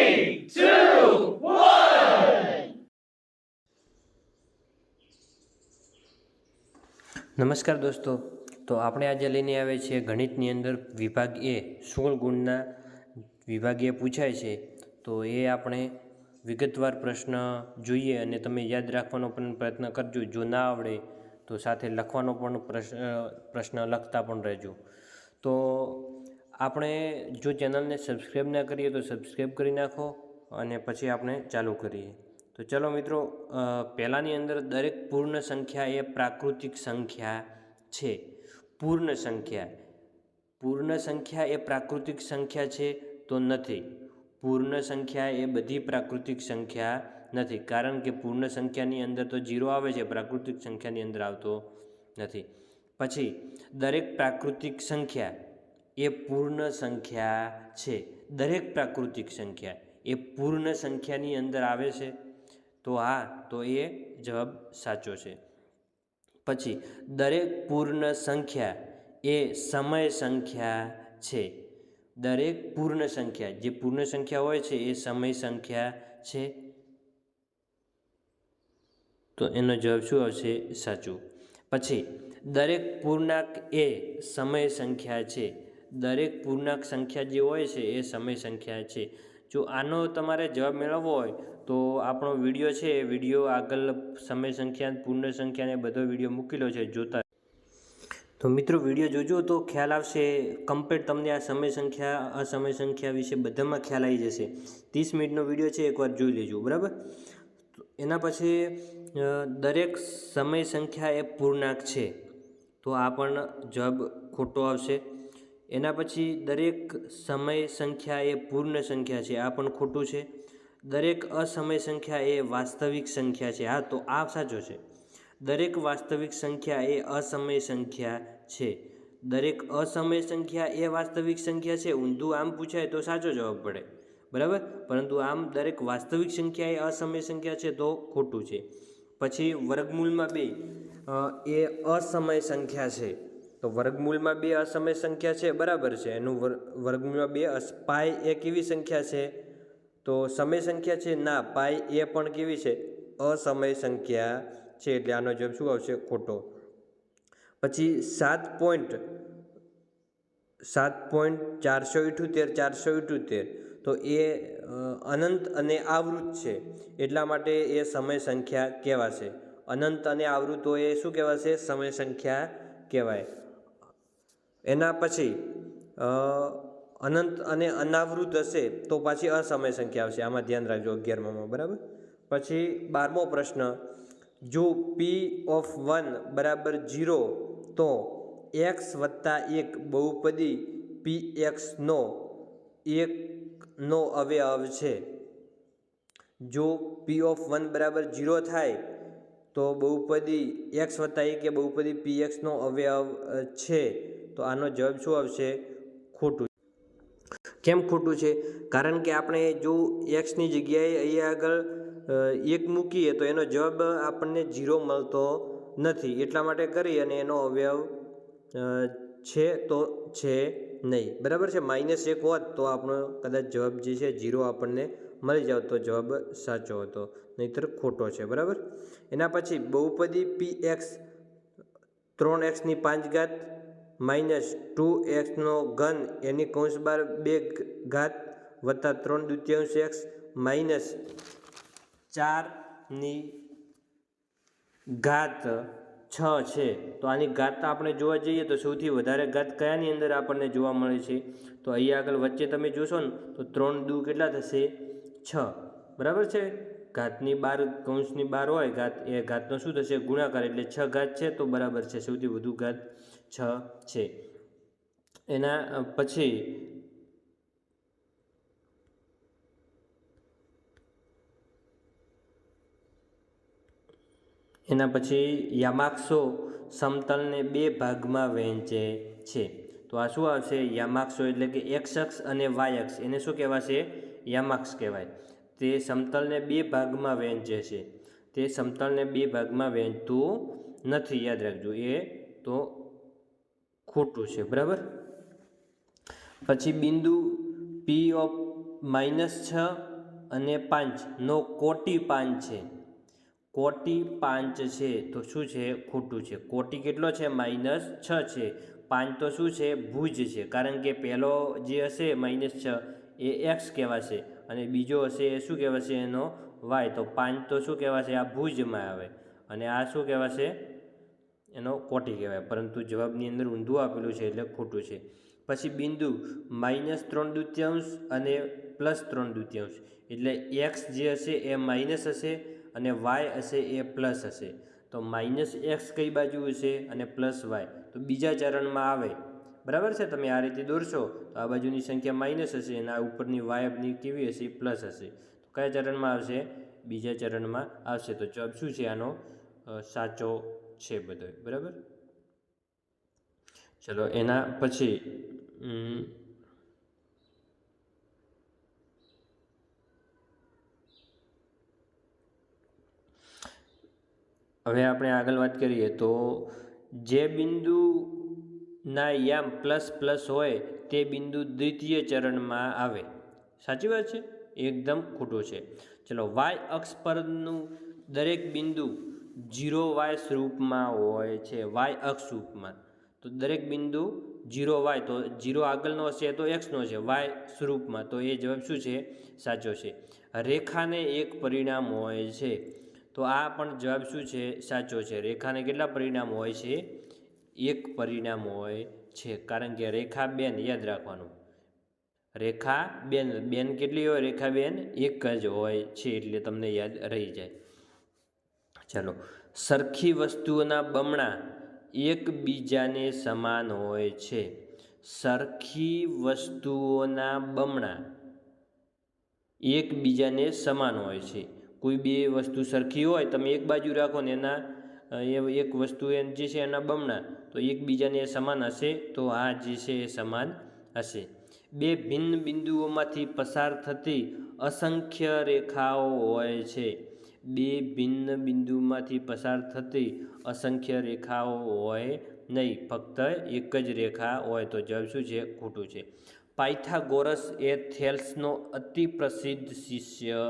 3, 2, 1. નમસ્કાર દોસ્તો, તો આપણે આજે લઈને આવ્યા છીએ ગણિતની અંદર વિભાગ એ 16 ગુણના વિભાગ એ પૂછાય છે. તો એ આપણે વિગતવાર પ્રશ્ન જોઈએ અને તમે યાદ રાખવાનો પણ પ્રયત્ન કરજો. જો ના આવડે તો સાથે લખવાનો પણ પ્રશ્ન લખતા પણ રહેજો. તો આપણે જો ચેનલને સબસ્ક્રાઈબ ના કરીએ તો સબસ્ક્રાઈબ કરી નાખો અને પછી આપણે ચાલુ કરીએ. તો ચલો મિત્રો, પહેલાંની અંદર દરેક પૂર્ણ સંખ્યા એ પ્રાકૃતિક સંખ્યા છે. પૂર્ણ સંખ્યા એ પ્રાકૃતિક સંખ્યા છે તો નથી. પૂર્ણ સંખ્યા એ બધી પ્રાકૃતિક સંખ્યા નથી, કારણ કે પૂર્ણ સંખ્યાની અંદર તો 0 આવે છે, પ્રાકૃતિક સંખ્યાની અંદર આવતો નથી. પછી દરેક પ્રાકૃતિક સંખ્યા એ પૂર્ણ સંખ્યા છે. દરેક પ્રાકૃતિક સંખ્યા એ પૂર્ણ સંખ્યાની અંદર આવે છે. તો હા, તો એ જવાબ સાચો છે. પછી દરેક પૂર્ણ સંખ્યા એ સમય સંખ્યા છે. દરેક પૂર્ણ સંખ્યા, જે પૂર્ણ સંખ્યા હોય છે એ સમય સંખ્યા છે. તો એનો જવાબ શું આવશે? સાચું. પછી દરેક પૂર્ણાંક એ સમય સંખ્યા છે. દરેક પૂર્ણાંક સંખ્યા જે હોય છે એ સમય સંખ્યા છે. જો આનો તમારે જવાબ મેળવવો હોય તો આપણો વિડીયો છે, એ વિડીયો આગળ સમય સંખ્યા, પૂર્ણ સંખ્યાને બધો વિડીયો મૂકેલો છે, જોતા. તો મિત્રો, વિડીયો જોજો તો ખ્યાલ આવશે. કમ્પ્લીટ તમને આ સમય સંખ્યા, અસમય સંખ્યા વિશે બધામાં ખ્યાલ આવી જશે. 30 મિનિટનો વિડીયો છે, એકવાર જોઈ લેજો, બરાબર. એના પછી દરેક સમય સંખ્યા એ પૂર્ણાંક છે, તો આ પણ જવાબ ખોટો આવશે. એના પછી દરેક સમય સંખ્યા એ પૂર્ણ સંખ્યા છે, આ પણ ખોટું છે. દરેક અસમય સંખ્યા એ વાસ્તવિક સંખ્યા છે, હા, તો આ સાચો છે. દરેક વાસ્તવિક સંખ્યા એ અસમય સંખ્યા છે. દરેક અસમય સંખ્યા એ વાસ્તવિક સંખ્યા છે. ઊંધું આમ પૂછાય તો સાચો જવાબ પડે, બરાબર. પરંતુ આમ દરેક વાસ્તવિક સંખ્યા એ અસમય સંખ્યા છે તો ખોટું છે. પછી વર્ગમૂળમાં 2 એ અસમય સંખ્યા છે. તો વર્ગમૂળમાં 2 અસમય સંખ્યા છે, બરાબર છે. એનું વર્ગમૂળમાં 2. પાઈ એ કેવી સંખ્યા છે? તો સમય સંખ્યા છે? ના, પાઈ એ પણ કેવી છે? અસમય સંખ્યા છે. એટલે આનો જવાબ શું આવશે? ખોટો. પછી 7.478 તો એ અનંત અને આવૃત છે, એટલા માટે એ સમય સંખ્યા કહેવાશે. અનંત અને આવૃત હોય એ શું કહેવાશે? સમય સંખ્યા કહેવાય. એના પછી અનંત અને અનાવૃત હશે તો પાછી અસમય સંખ્યા આવશે. આમાં ધ્યાન રાખજો 11માં, બરાબર. પછી 12મો પ્રશ્ન, જો P(1) બરાબર 0 તો x વત્તા 1 બહુપદી px નો 1 નો અવયવ છે. જો P(1) બરાબર 0 થાય તો બહુપદી x વત્તા 1 એ બહુપદી px નો અવયવ છે. તો આનો જવાબ શું આવશે? ખોટું. કેમ ખોટું છે? કારણ કે આપણે જો એક્સની જગ્યાએ અહીંયા આગળ 1 મૂકીએ તો એનો જવાબ આપણને 0 મળતો નથી. એટલા માટે કરી અને એનો અવયવ છે તો છે નહીં, બરાબર છે. -1 હોત તો આપણો કદાચ જવાબ જે છે 0 આપણને મળી જાવ તો જવાબ સાચો હતો, નહીંતર ખોટો છે, બરાબર. એના પછી બહુપદી px 3x5 -2x નો ઘન એની કૌંસ બાર 2 ઘાત વત્તા 3/2 x -4 ઘાત 6 છે. તો આની ઘાત આપણે જોવા જઈએ તો સૌથી વધારે ઘાત કયાની અંદર આપણને જોવા મળે છે? તો અહીંયા આગળ વચ્ચે તમે જોશો ને તો 3 × 2 કેટલા થશે? 6, બરાબર છે. ઘાતની બાર, કૌંસની બાર હોય ઘાત, એ ઘાતનો શું થશે? ગુણાકાર. એટલે 6 ઘાત છે તો બરાબર છે. સૌથી વધુ ઘાત 6 છે. એના પછી યામાક્ષો સમતલને 2 ભાગમાં વહેંચે છે. તો આ શું આવશે? યામાક્ષો એટલે કે x અક્ષ અને y અક્ષ, એને શું કહેવાશે? યામાક્ષ કહેવાય. તે સમતલને 2 ભાગમાં વહેંચે છે. તે સમતલને 2 ભાગમાં વહેંચતું નથી, યાદ રાખજો. એ તો ખોટું છે, બરાબર. પછી બિંદુ P(-6) અને 5નો કોટી 5 છે, કોટી 5 છે તો શું છે? ખોટું છે. કોટી કેટલો છે? -6 છે. 5 તો શું છે? ભુજ છે, કારણ કે પહેલો જે હશે -6 એ એક્સ કહેવાશે અને બીજો હશે એ શું કહેવાશે? એનો વાય. તો 5 તો શું કહેવાશે? આ ભુજમાં આવે અને આ શું કહેવાશે? એનો કોટી કહેવાય. પરંતુ જવાબની અંદર ઊંધું આપેલું છે એટલે ખોટું છે. પછી બિંદુ -3/2 અને +3/2 એટલે એક્સ જે હશે એ માઇનસ હશે અને વાય હશે એ પ્લસ હશે. તો -x કઈ બાજુ હશે અને +y તો બીજા ચરણમાં આવે. બરાબર છે? તમે આ રીતે દોરશો તો આ બાજુની સંખ્યા માઇનસ હશે અને આ ઉપરની વાયની કેવી હશે? પ્લસ હશે. તો કયા ચરણમાં આવશે? બીજા ચરણમાં આવશે. તો જવાબ શું છે આનો? સાચો છે બધો. બરાબર. ચલો એના પછી હવે આપણે આગળ વાત કરીએ તો જે બિંદુના યામ ++ હોય તે બિંદુ દ્વિતીય ચરણમાં આવે. સાચી વાત છે? એકદમ ખોટું છે. ચલો, વાય અક્ષ પરનું દરેક બિંદુ 0y સ્વરૂપમાં હોય છે. વાય અક્ષ સ્વરૂપમાં તો દરેક બિંદુ 0y, તો 0 આગળનો હશે તો એક્સનો છે, વાય સ્વરૂપમાં, તો એ જવાબ શું છે? સાચો છે. રેખાને એક પરિણામ હોય છે તો આ પણ જવાબ શું છે? સાચો છે. રેખાને કેટલા પરિણામ હોય છે? એક પરિણામ હોય છે, કારણ કે રેખા બેન યાદ રાખવાનું. રેખા બેન કેટલી હોય? રેખા બેન એક જ હોય છે, એટલે તમને યાદ રહી જાય. ચાલો, સરખી વસ્તુઓના બમણા એકબીજાને સમાન હોય છે. સરખી વસ્તુઓના બમણા એકબીજાને સમાન હોય છે. કોઈ બે વસ્તુ સરખી હોય, તમે એક બાજુ રાખો ને એના એક વસ્તુ જે છે એના બમણા, તો એકબીજાને સમાન હશે. તો આ જે છે એ સમાન હશે. બે ભિન્ન બિંદુઓમાંથી પસાર થતી અસંખ્ય રેખાઓ હોય છે. બે ભિન્ન બિંદુમાંથી પસાર થતી અસંખ્ય રેખાઓ હોય નહીં, ફક્ત એક જ રેખા હોય. તો જવાબ શું છે? ખોટું છે. પાયથાગોરસ એ થેલ્સનો અતિ પ્રસિદ્ધ શિષ્ય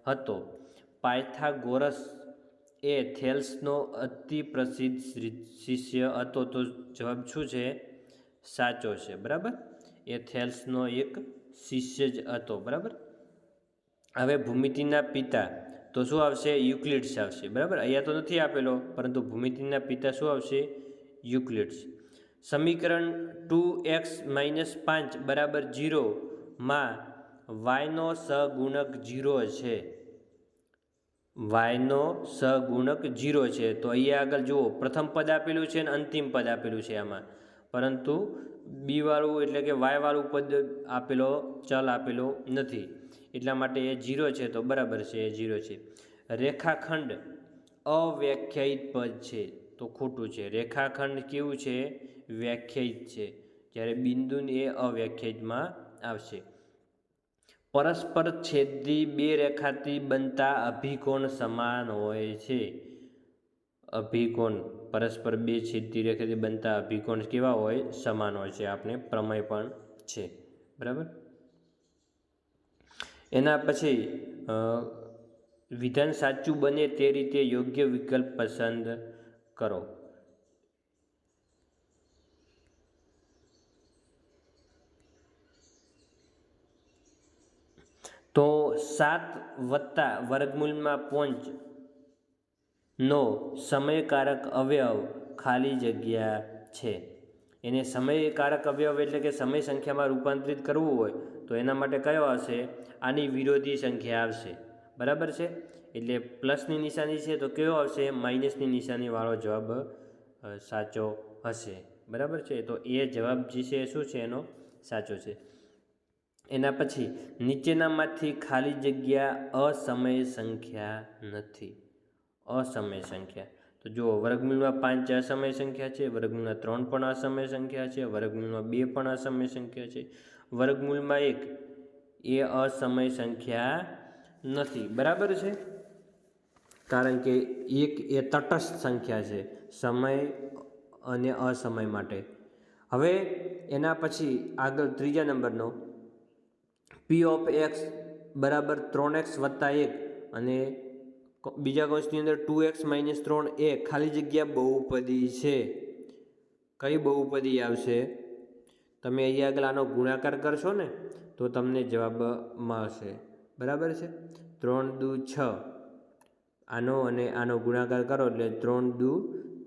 હતો. પાયથાગોરસ એ થેલ્સનો અતિ પ્રસિદ્ધ શિષ્ય હતો. તો જવાબ શું છે? સાચો છે. બરાબર. એ થેલ્સનો એક શિષ્ય જ હતો. બરાબર. હવે ભૂમિતિના પિતા તો શું આવશે? યુક્લિડ્સ આવશે. બરાબર. અહીંયા તો નથી આપેલો, પરંતુ ભૂમિતિના પિતા શું આવશે? યુક્લિડ્સ. સમીકરણ 2x - 5 = 0 માં વાયનો સહગુણક 0 છે. વાયનો સહગુણક 0 છે. તો અહીંયા આગળ જુઓ, પ્રથમ પદ આપેલું છે અને અંતિમ પદ આપેલું છે આમાં, પરંતુ બીવાળું એટલે કે વાયવાળું પદ ચલ આપેલો નથી, એટલા માટે એ 0 છે. તો બરાબર છે, એ 0 છે. રેખાખંડ અવ્યાખ્યાયિત પદ છે. તો ખોટું છે. રેખાખંડ કેવું છે? વ્યાખ્યાયિત છે, જ્યારે બિંદુને એ અવ્યાખ્યાયિતમાં આવશે. પરસ્પર છેદી બે રેખાથી બનતા અભિકોણ સમાન હોય છે. અભિકોણ પરસ્પર બે છેદતી રેખાથી બનતા અભિકોણ કેવા હોય? સમાન હોય છે. આપણે પ્રમેય પણ છે. બરાબર. એના પછી વિધાન સાચું બને તે રીતે યોગ્ય વિકલ્પ પસંદ કરો. તો 7 + √5 નો સમયકારક અવયવ ખાલી જગ્યા છે. એને સમયકારક અવયવ એટલે કે સમય સંખ્યામાં રૂપાંતરિત કરવું હોય તો એના માટે કયો આવશે? આની વિરોધી સંખ્યા આવશે. બરાબર છે. એટલે પ્લસની નિશાની છે તો કયો આવશે? માઇનસની નિશાનીવાળો જવાબ સાચો હશે. બરાબર છે. તો એ જવાબ જે છે શું છે? એનો સાચો છે. એના પછી નીચેનામાંથી ખાલી જગ્યા અસમય સંખ્યા નથી. અસમય સંખ્યા તો જુઓ, √5 અસમય સંખ્યા છે, √3 પણ અસમય સંખ્યા છે, √2 પણ અસમય સંખ્યા છે, √1 એ અસમય સંખ્યા નથી. બરાબર છે, કારણ કે 1 એ તટસ્થ સંખ્યા છે સમય અને અસમય માટે. હવે એના પછી આગળ ત્રીજા નંબરનો P(x) બરાબર 3x વત્તા 1 અને બીજા કૌંસની અંદર 2x માઇનસ 3 એ ખાલી જગ્યા બહુપદી છે. કઈ બહુપદી આવશે? તમે અહીંયા આગળ આનો ગુણાકાર કરશો ને તો તમને જવાબ મળશે. બરાબર છે. 3 દુ 6, આનો અને આનો ગુણાકાર કરો એટલે 3 દુ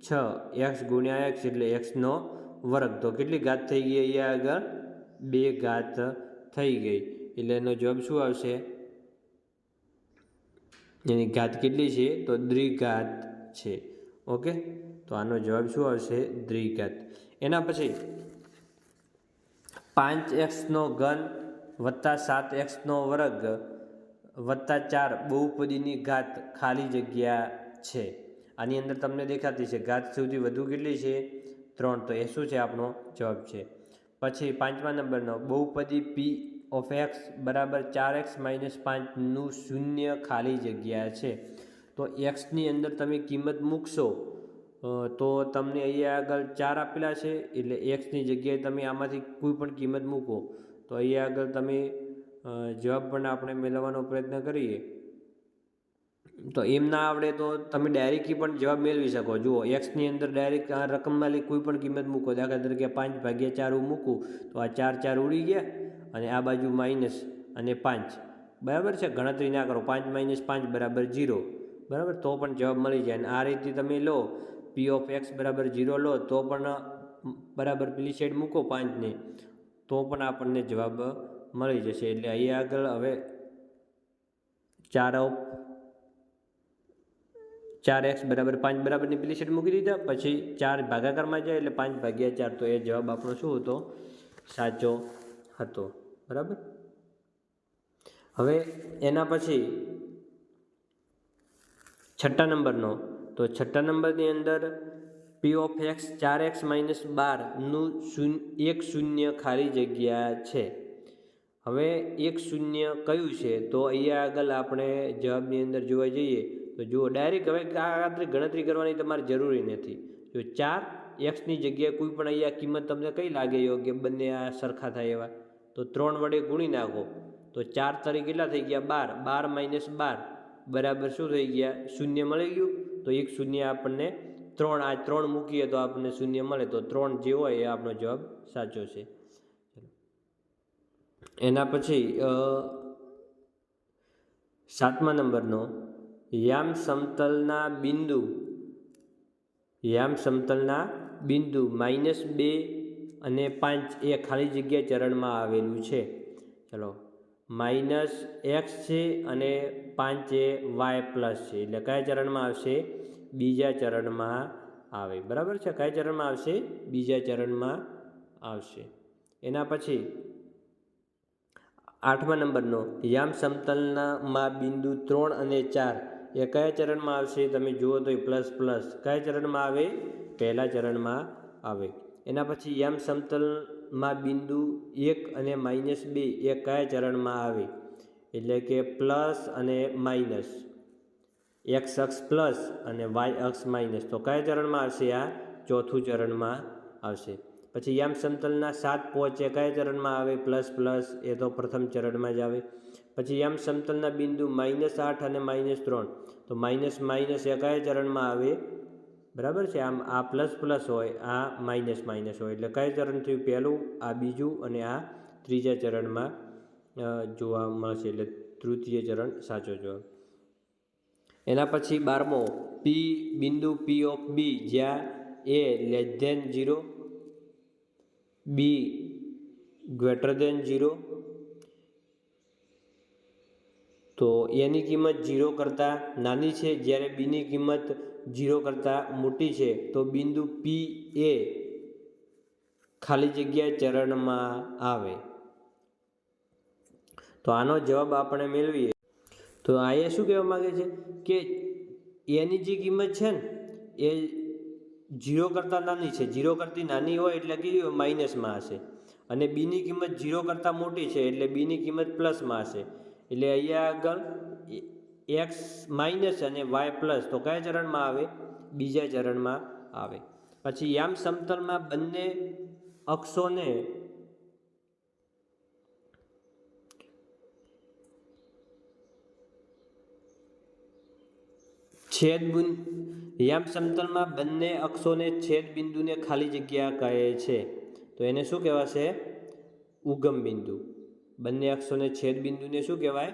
6, એક્સ ગુણ્યા એક્સ એટલે એક્સનો વર્ગ. તો કેટલી ઘાત થઈ ગઈ અહીંયા આગળ? 2 ઘાત થઈ ગઈ. એટલે એનો જવાબ શું આવશે? એની ઘાત કેટલી છે? તો દ્વિઘાત છે. ઓકે, તો આનો જવાબ શું આવશે? દ્વિઘાત. એના પછી 5xનો ઘન વત્તા 7xનો વર્ગ વત્તા 4 બહુપદીની ઘાત ખાલી જગ્યા છે. આની અંદર તમને દેખાતી છે ઘાત સૌથી વધુ કેટલી છે? 3. તો એ શું છે? આપણો જવાબ છે. પછી 5મા નંબરનો બહુપદી p ઓફ x બરાબર 4x માઇનસ 5નું શૂન્ય ખાલી જગ્યા છે. તો એક્સની અંદર તમે કિંમત મૂકશો તો તમને અહીંયા આગળ 4 આપેલા છે એટલે એક્સની જગ્યાએ તમે આમાંથી કોઈ પણ કિંમત મૂકો તો અહીંયા આગળ તમે જવાબ પણ આપણે મેળવવાનો પ્રયત્ન કરીએ તો એમ ના આવડે તો તમે ડાયરેક્ટલી પણ જવાબ મેળવી શકો. જુઓ, એક્સની અંદર ડાયરેક્ટ આ રકમવાળી કોઈ પણ કિંમત મૂકો. દાખલા તરીકે 5/4 હું મૂકું તો આ 4 4 ઉડી ગયા અને આ બાજુ માઇનસ અને 5. બરાબર છે. ગણતરી ના કરો. 5 માઇનસ 5 બરાબર 0. બરાબર, તો પણ જવાબ મળી જાય. અને આ રીતે તમે લો p ઓફ x બરાબર 0 લો તો પણ બરાબર પેલી સાઈડ મૂકો 5ને તો પણ આપણને જવાબ મળી જશે. એટલે અહીંયા આગળ હવે 4x બરાબર 5 બરાબરની પેલી સાઈડ મૂકી દીધા. પછી 4 ભાગાકારમાં જાય એટલે 5/4. તો એ જવાબ આપણો શું હતો? સાચો હતો. બરાબર. હવે એના પછી 6ઠ્ઠા નંબરનો, તો 6ઠ્ઠા નંબરની અંદર p of x 4x minus 12નું એક શૂન્ય ખાલી જગ્યા છે. હવે એક શૂન્ય કયું છે? તો અહીંયા આગળ આપણે જવાબની અંદર જોવા જઈએ તો જુઓ ડાયરેક્ટ હવે આ ગણતરી કરવાની તમારે જરૂરી નથી. જો 4 એક્સની જગ્યાએ કોઈ પણ અહીંયા કિંમત તમને કઈ લાગે યોગ્ય? બંને આ સરખા થાય એવા તો 3 વડે ગુણી નાખો તો 4 તારીખ કેટલા થઈ ગયા? 12. 12 માઇનસ 12 બરાબર શું થઈ ગયા? શૂન્ય મળી ગયું. તો એક શૂન્ય આપણને 3, આ 3 મૂકીએ તો આપણને શૂન્ય મળે. તો 3 જે હોય એ આપણો જવાબ સાચો છે. એના પછી 7મા નંબરનો યામ સમતલના બિંદુ -2 અને 5 એ ખાલી જગ્યા ચરણમાં આવેલું છે. ચલો, -x છે અને 5 એ y પ્લસ છે. એટલે કયા ચરણમાં આવશે? બીજા ચરણમાં આવે. બરાબર છે. કયા ચરણમાં આવશે? બીજા ચરણમાં આવશે. એના પછી 8મા નંબરનો યામ સમતલમાં બિંદુ 3 અને 4 એ કયા ચરણમાં આવશે? તમે જુઓ તો પ્લસ પ્લસ. કયા ચરણમાં આવે? પહેલા ચરણમાં આવે. એના પછી યામ સમતલમાં બિંદુ 1 અને -2 એ કયા ચરણમાં આવે? એટલે કે પ્લસ અને માઇનસ. એક્સ અક્ષ પ્લસ અને વાય અક્ષ માઇનસ. તો કયા ચરણમાં આવશે? આ ચોથું ચરણમાં આવશે. પછી યામ સમતલના 7 પોચ એ કયા ચરણમાં આવે? Plus plus. એ તો પ્રથમ ચરણમાં જ આવે. પછી યામ સમતલના બિંદુ -8 અને -3 તો માઇનસ માઇનસ એ કયા ચરણમાં આવે? બરાબર છે. આમ આ પ્લસ પ્લસ હોય, આ માઇનસ માઇનસ હોય. એટલે કયા ચરણ થયું? પહેલું, આ બીજું અને આ ત્રીજા ચરણમાં જોવા મળશે. એટલે તૃતીય ચરણ સાચો જવાબ. એના પછી 12મો બિંદુ p ઓફ b જ્યાં a less than 0, b greater than 0, તો એની કિંમત 0 કરતાં નાની છે જ્યારે બીની કિંમત 0 કરતાં મોટી છે. તો બિંદુ p એ ખાલી જગ્યા ચરણમાં આવે. તો આનો જવાબ આપણે મેળવીએ તો અહીંયા શું કહેવા માગે છે કે એની જે કિંમત છે ને એ 0 કરતાં નાની છે. 0 કરતી નાની હોય એટલે કેવી માઇનસમાં હશે અને બીની કિંમત 0 કરતાં મોટી છે એટલે બીની કિંમત પ્લસમાં હશે. એટલે અહીંયા આગળ એક્સ માઇનસ અને વાય પ્લસ. તો કયા ચરણમાં આવે? બીજા ચરણમાં આવે. પછી યામ સમતલમાં બંને અક્ષોને યામ સમતલમાં બંને અક્ષોને છેદ બિંદુને ખાલી જગ્યા કહે છે, તો એને શું કહેવાશે? ઉગમ બિંદુ. બંને અક્ષોને છેદ બિંદુને શું કહેવાય?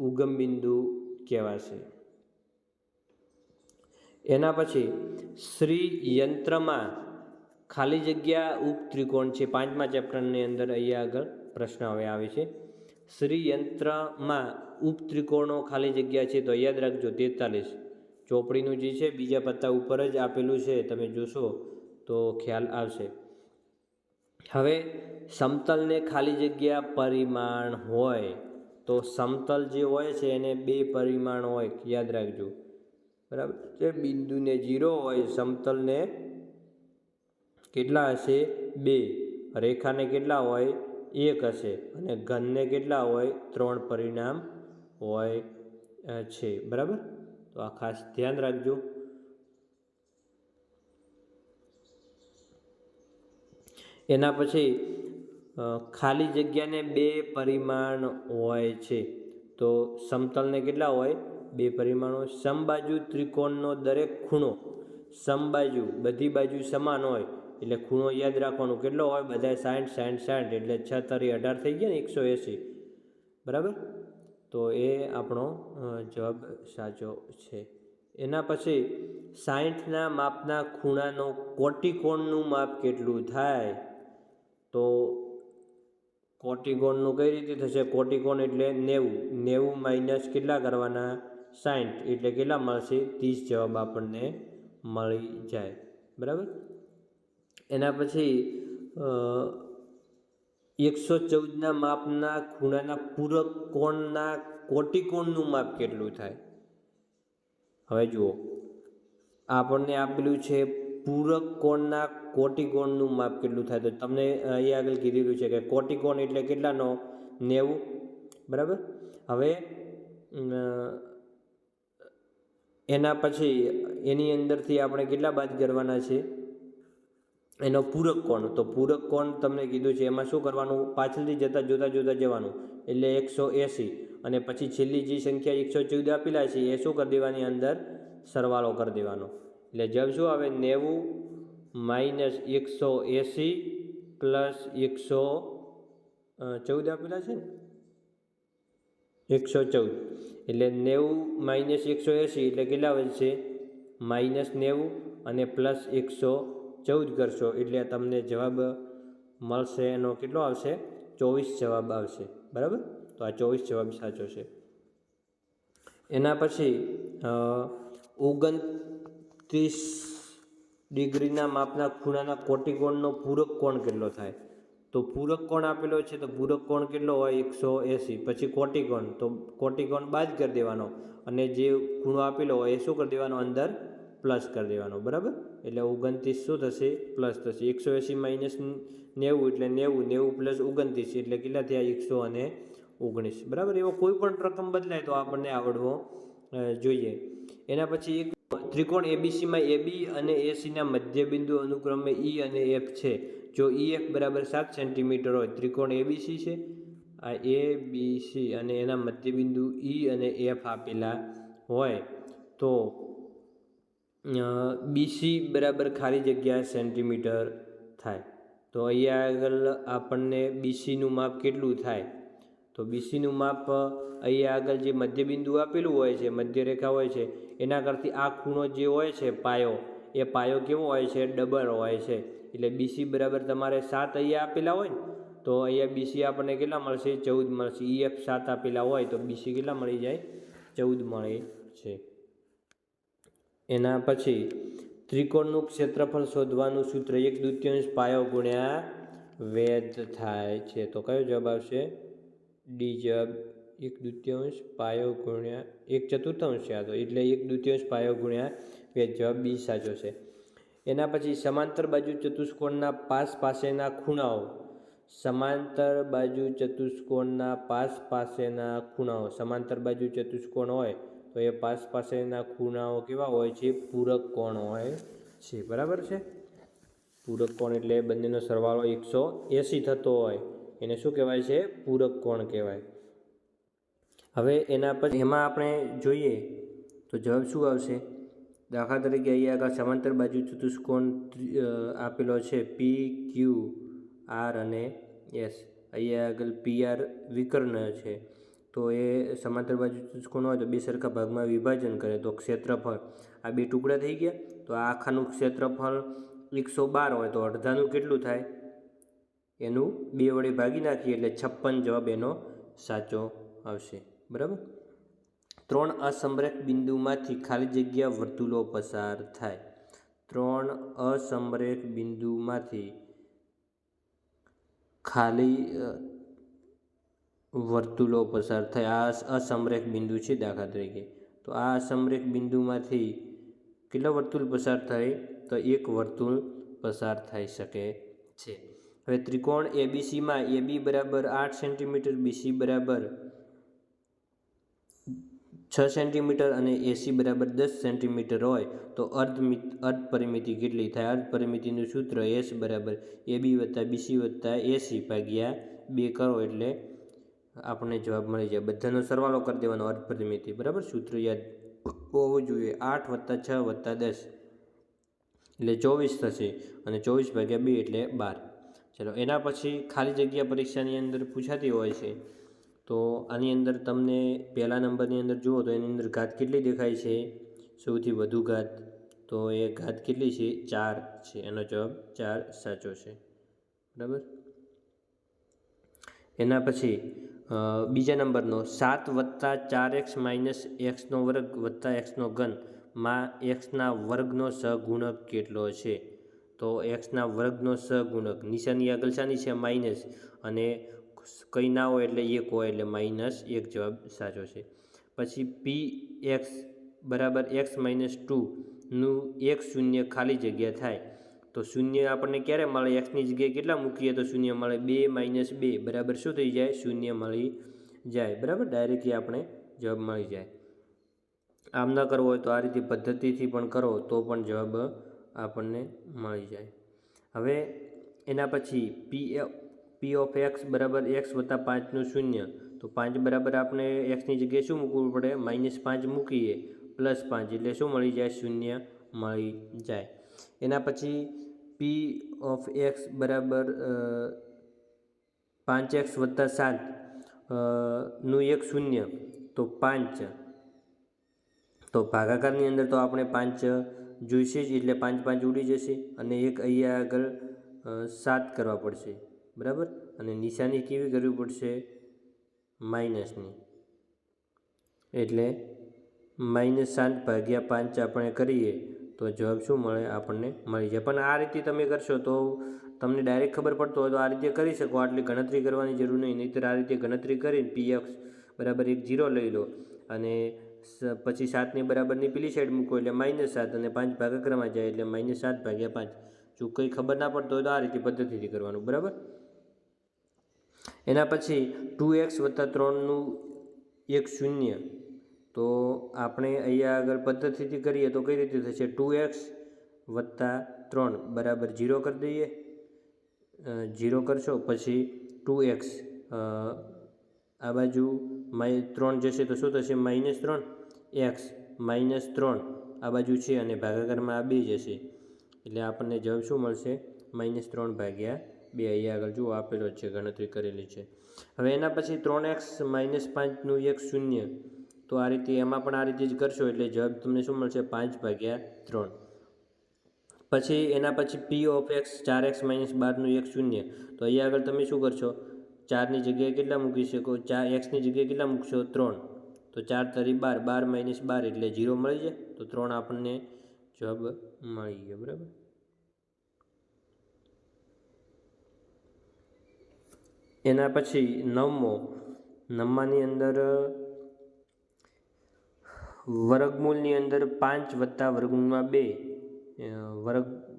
ઉગમ બિંદુ કહેવાશે. એના પછી શ્રી યંત્રમાં ખાલી જગ્યા ઉપત્રિકોણ છે. 5મા ચેપ્ટરની અંદર અહીંયા આગળ પ્રશ્ન હવે આવે છે. શ્રી યંત્રમાં ઉપત્રિકોણો ખાલી જગ્યા છે, તો યાદ રાખજો 43. ચોપડીનું જે છે બીજા પત્તા ઉપર જ આપેલું છે, તમે જોશો તો ખ્યાલ આવશે. હવે સમતલને ખાલી જગ્યા પરિમાણ હોય, તો સમતલ જે હોય છે એને 2 પરિમાણ હોય, યાદ રાખજો. બરાબર છે. બિંદુને 0 હોય, સમતલને કેટલા હશે? 2. રેખાને કેટલા હોય? 1 હશે. અને ઘનને કેટલા હોય? 3 પરિમાણ હોય છે. બરાબર, તો આ ખાસ ધ્યાન રાખજો. એના પછી ખાલી જગ્યાને 2 પરિમાણ હોય છે, તો સમતલને કેટલા હોય? 2 પરિમાણો. સમબાજુ ત્રિકોણનો દરેક ખૂણો, સમબાજુ બધી બાજુ સમાન હોય એટલે ખૂણો યાદ રાખવાનો કેટલો હોય? બધા 60 60 60 એટલે 6 તરી 18 થઈ ગયા ને, 180. બરાબર, તો એ આપણો જવાબ સાચો છે. એના પછી 60ના માપના ખૂણાનો કોટિકોણનું માપ કેટલું થાય? તો કોટિકોણનું કઈ રીતે થશે? કોટિકોણ એટલે 90. 90 માઇનસ કેટલા કરવાના? 60 એટલે કેટલા મળશે? 30 જવાબ આપણને મળી જાય. બરાબર. એના પછી 114ના માપના ખૂણાના પૂરક કોણના કોટિકોણનું માપ કેટલું થાય? હવે જુઓ, આપણને આપેલું છે પૂરક કોણના કોટિકોણનું માપ કેટલું થાય, તો તમને અહીંયા આગળ કીધેલું છે કે કોટિકોણ એટલે કેટલાનો? 90. બરાબર. હવે એના પછી એની અંદરથી આપણે કેટલા બાદ કરવાના છે? એનો પૂરક કોણ. તો પૂરક કોણ તમને કીધું છે, એમાં શું કરવાનું? પાછળથી જોતા જવાનું, એટલે 180. અને પછી છેલ્લી જે સંખ્યા 114 આપેલા છે એ શું કરી દેવાની? અંદર સરવાળો કરી દેવાનો. એટલે જવાબ શું આવે? 90 માઇનસ 180 પ્લસ 114 આપેલા છે ને, 114. એટલે 90 માઇનસ 180 એટલે કેટલા વધશે? માઇનસ 90 અને પ્લસ 114 કરશો એટલે તમને જવાબ મળશે. એનો કેટલો આવશે? 24 જવાબ આવશે. બરાબર, તો આ 24 જવાબ સાચો છે. એના પછી 29 ડિગ્રીના માપના ખૂણાના કોટિકોણનો પૂરક કોણ કેટલો થાય? તો પૂરક કોણ આપેલો છે, તો પૂરક કોણ કેટલો હોય? 180. પછી કોટિકોણ, તો કોટિકોણ બાદ કરી દેવાનો અને જે ખૂણો આપેલો હોય એ શું કરી દેવાનો? અંદર પ્લસ કરી દેવાનો. બરાબર, એટલે 29 શું થશે? પ્લસ થશે. 180 માઇનસ 90 એટલે 90. 90 પ્લસ 29 એટલે કેટલા થયા? 119. બરાબર, એવો કોઈ પણ રકમ બદલાય તો આપણને આવડવો જોઈએ. એના પછી એક ત્રિકોણ એબીસીમાં એબી અને એસીના મધ્યબિંદુ અનુક્રમે ઈ અને એફ છે. જો EF બરાબર 7 સેન્ટીમીટર હોય, ત્રિકોણ એબીસી છે, આ એબીસી અને એના મધ્યબિંદુ ઈ અને એફ આપેલા હોય, તો બીસી બરાબર ખાલી જગ્યા સેન્ટીમીટર થાય. તો અહીંયા આગળ આપણને બીસીનું માપ કેટલું થાય? તો બીસીનું માપ અહીંયા આગળ જે મધ્યબિંદુ આપેલું હોય છે, મધ્યરેખા હોય છે, એના કરતી આ ખૂણો જે હોય છે પાયો, એ પાયો કેવો હોય છે? ડબલ હોય છે. એટલે બીસી બરાબર તમારે 7 અહીંયા આપેલા હોય ને, તો અહીંયા બીસી આપણને કેટલા મળશે? 14 મળશે. EF 7 આપેલા હોય તો બીસી કેટલા મળી જાય? 14 મળે છે. એના પછી ત્રિકોણનું ક્ષેત્રફળ શોધવાનું સૂત્ર 1/2 પાયો ગુણ્યા વેધ થાય છે. તો કયો જવાબ આવશે? ડી જવાબ. 1/2 પાયો ગુણ્યા 1/4 છે આ તો, એટલે 1/2 પાયો ગુણ્યા વેધ. જવાબ બી સાચો છે. એના પછી સમાંતર બાજુ ચતુષ્કોણના પાસ પાસેના ખૂણાઓ, સમાંતર બાજુ ચતુષ્કોણના પાસ પાસેના ખૂણાઓ, સમાંતર બાજુ ચતુષ્કોણ હોય તો એ પાસ પાસેના ખૂણાઓ કેવા હોય છે? પૂરક કોણ હોય છે. બરાબર છે. પૂરક કોણ એટલે બંનેનો સરવાળો 180 થતો હોય એને શું કહેવાય છે? પૂરક કોણ કહેવાય. હવે એના પછી એમાં આપણે જોઈએ તો જવાબ શું આવશે? દાખલા તરીકે અહીંયા આગળ સમાંતર બાજુ ચતુષ્કોણ આપેલો છે પી ક્યુ આર અને એસ. અહીંયા આગળ PR વિકર્ણ છે, તો એ સમાંતર બાજુ ચતુષ્કોણ હોય તો બે સરખા ભાગમાં વિભાજન કરે તો ક્ષેત્રફળ આ બે ટુકડા થઈ ગયા. તો આ આખાનું ક્ષેત્રફળ 112 હોય તો અડધાનું કેટલું થાય? એનું 2 વડે ભાગી નાખીએ એટલે 56 જવાબ એનો સાચો આવશે. બરાબર. 3 અસમરેખ બિંદુમાંથી ખાલી જગ્યા વર્તુળો પસાર થાય. 3 અસમરેખ બિંદુમાંથી ખાલી વર્તુળો પસાર થાય. આ અસમરેખ બિંદુ છે દાખલા તરીકે. તો આ અસમરેખ બિંદુમાંથી કેટલા વર્તુળ પસાર થાય? તો એક વર્તુળ પસાર થઈ શકે છે. હવે ત્રિકોણ ABCમાં AB બરાબર 8 સેન્ટીમીટર, BC બરાબર 6 સેન્ટીમીટર અને AC બરાબર 10 સેન્ટીમીટર હોય તો અર્ધ પરિમિતિ કેટલી થાય? અર્ધ પરિમિતિનું સૂત્ર S બરાબર AB વત્તા BC વત્તા AC ભાગ્યા 2 કરો એટલે આપણને જવાબ મળી જાય. બધાનો સરવાળો કરી દેવાનો અર્ધ પરિમિતિ. બરાબર. સૂત્ર યાદ હોવું જોઈએ. 8 વત્તા 6 વત્તા 10 એટલે 24 થશે અને 24 ભાગ્યા 2 એટલે 12. ચલો એના પછી ખાલી જગ્યા પરીક્ષાની અંદર પૂછાતી હોય છે. તો આની અંદર તમને પહેલા નંબરની અંદર જુઓ તો એની અંદર ઘાત કેટલી દેખાય છે? સૌથી વધુ ઘાત. તો એ ઘાત કેટલી છે? 4 છે. એનો જવાબ 4 સાચો છે. બરાબર. એના પછી બીજા નંબરનો 7 વત્તા 4x માઇનસ એક્સનો વર્ગ વત્તા એક્સનો ઘન માં એક્સના વર્ગનો સહગુણક કેટલો છે? તો એક્સના વર્ગનો સહગુણક નિશાની આગળ શાની છે? માઇનસ, અને કંઈ ના હોય એટલે 1 હોય એટલે -1 જવાબ સાચો છે. પછી px બરાબર x માઇનસ 2નું 1 શૂન્ય ખાલી જગ્યા થાય તો શૂન્ય આપણને ક્યારે મળે? એક્સની જગ્યાએ કેટલા મૂકીએ તો શૂન્ય મળે? 2 - 2 બરાબર શું થઈ જાય? શૂન્ય મળી જાય. બરાબર. ડાયરેક્ટલી આપણે જવાબ મળી જાય. આમ ન કરવો હોય તો આ રીતે પદ્ધતિથી પણ કરો તો પણ જવાબ આપણને મળી જાય. હવે એના પછી P ઓફ x બરાબર x વત્તા 5નું શૂન્ય. તો 5 બરાબર આપણે એક્સની જગ્યાએ શું મૂકવું પડે? -5 મૂકીએ +5 એટલે શું મળી જાય? શૂન્ય મળી જાય. એના પછી P ઓફ x બરાબર 5x વત્તા 7 નું 1 શૂન્ય. તો 5, તો ભાગાકારની અંદર તો આપણે 5 જોઈશે જ એટલે 5 5 ઉડી જશે અને એક અહીંયા આગળ 7 કરવા પડશે. બરાબર. અને નિશાની કેવી કરવી પડશે? માઇનસની. એટલે -7 ભાગ્યા 5 આપણે કરીએ તો જવાબ શું મળે? આપણને મળી જાય. પણ આ રીતે તમે કરશો તો તમને ડાયરેક્ટ ખબર પડતો હોય તો આ રીતે કરી શકો. આટલી ગણતરી કરવાની જરૂર નહીં. નહીંતર આ રીતે ગણતરી કરીને px બરાબર 1 0 લઈ લો અને પછી 7ની બરાબરની પેલી સાઈડ મૂકો એટલે -7 અને 5 ભાગાકારમાં જાય એટલે -7 ભાગ્યા 5. જો કંઈ ખબર ના પડતો હોય તો આ રીતે પદ્ધતિથી કરવાનું. બરાબર. એના પછી 2x વત્તા 3નું 1 શૂન્ય. તો આપણે અહીંયા આગળ પદ્ધતિથી કરીએ તો કઈ રીતે થશે? 2x વત્તા 3 બરાબર 0 કરી દઈએ. 0 કરશો પછી 2x આ બાજુ 3 જશે તો શું થશે? -3. x -3 આ બાજુ છે અને ભાગાકારમાં આ 2 જશે એટલે આપણને જવાબ શું મળશે? -3 ભાગ્યા 2. અહીંયા આગળ જુઓ આપેલો જ છે, ગણતરી કરેલી છે. હવે એના પછી 3x -5નું 1 શૂન્ય. તો આ રીતે એમાં પણ આ રીતે જ કરશો એટલે જવાબ તમને શું મળશે? 5 ભાગ્યા 3. પછી એના પછી P ઓફ x 4x - 12નું 1 શૂન્ય. તો અહીંયા આગળ તમે શું કરશો? 4ની જગ્યાએ કેટલા મૂકી શકો? 4xની જગ્યાએ કેટલા મૂકશો? 3. તો 4 તરી 12, 12 - 12 એટલે 0 મળી જાય. તો 3 આપણને જવાબ મળી ગયો. બરાબર. એના પછી 9માની અંદર વર્ગમૂળની અંદર 5 વત્તા વર્ગમૂળમાં 2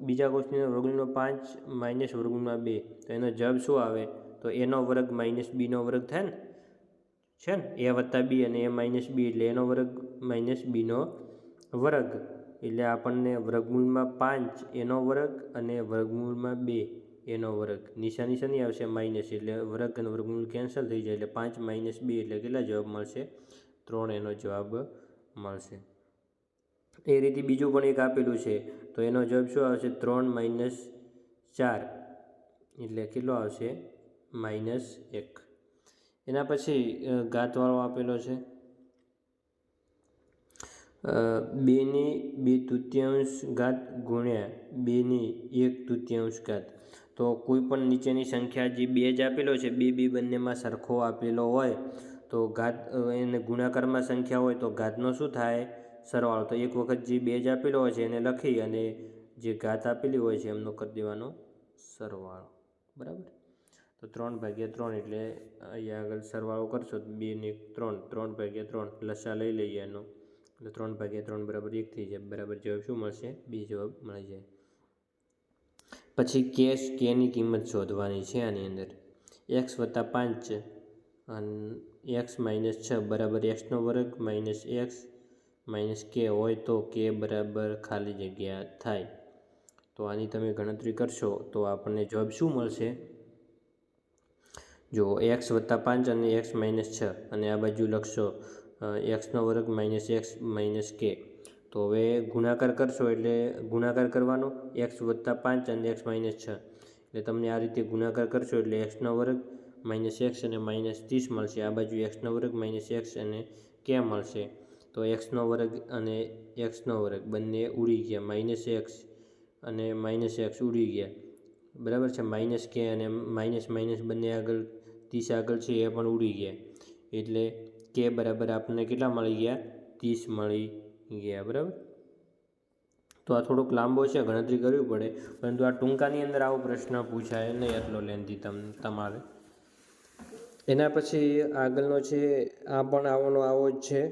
બીજા ક્વેશ્ચનનો વર્ગમૂળમાં 5 માઇનસ વર્ગમૂળમાં 2. તો એનો જવાબ શું આવે? તો એનો વર્ગ માઇનસ બીનો વર્ગ થાય ને, છે ને? એ વત્તા બી અને એ માઇનસ બી એટલે એનો વર્ગ માઇનસ બીનો વર્ગ. એટલે આપણને વર્ગમૂળમાં 5 એનો વર્ગ અને વર્ગમૂળમાં 2 એનો વર્ગ. નિશાની શની આવશે? માઇનસ. એટલે વર્ગ અને વર્ગમૂળ કેન્સલ થઈ જાય એટલે 5 - 2 એટલે કેટલા જવાબ મળશે? 3 એનો જવાબ મળશે. એ રીતે બીજું પણ એક આપેલું છે, તો એનો જવાબ શું આવશે? 3 - 4 એટલે કેટલો આવશે? -1. એના પછી ઘાતવાળો આપેલો છે, 2/2 ઘાત ગુણ્યા 2/1 ઘાત. તો કોઈ પણ નીચેની સંખ્યા જે 2 જ આપેલો છે, બે બંનેમાં સરખો આપેલો હોય તો ઘાત એને ગુણાકારમાં સંખ્યા હોય તો ઘાતનો શું થાય? સરવાળો. તો એક વખત જે 2 જ આપેલો હોય છે એને લખી અને જે ઘાત આપેલી હોય છે એમનો કરી દેવાનો સરવાળો. બરાબર. તો 3/3 એટલે અહીંયા આગળ સરવાળો કરશો તો 2 ને 3, 3/3 લસા લઈ લઈએ એનો, એટલે 3/3 બરાબર 1 થઈ જાય. બરાબર જવાબ શું મળશે? બી જવાબ મળી જાય. પછી કેની કિંમત શોધવાની છે. આની અંદર x + 5 અને x - 6 બરાબર x² - x - k હોય તો k બરાબર ખાલી જગ્યા થાય. તો આની તમે ગણતરી કરશો તો આપણને જવાબ શું મળશે? જો x + 5 અને x - 6 અને આ બાજુ લખશો x² - x - k. તો હવે ગુણાકાર કરશો એટલે ગુણાકાર કરવાનો x + 5 અને x - 6 એટલે તમને આ રીતે ગુણાકાર કરશો એટલે x² - x અને -30 મળશે. આ બાજુ x² - x અને k મળશે. તો x² અને x² બંને ઉડી ગયા, -x અને -x ઉડી ગયા. બરાબર છે. -k અને - બંને આગળ 30 આગળ છે એ પણ ઉડી ગયા, એટલે k બરાબર આપણને કેટલા મળી ગયા? 30 મળી ગયા. બરાબર. તો આ થોડોક લાંબો છે, ગણતરી કરવી પડે, પરંતુ આ ટૂંકાની અંદર આવો પ્રશ્ન પૂછાય નહીં એટલો લેન્થી તમારે. એના પછી આગળનો છે, આ પણ આવો જ છે.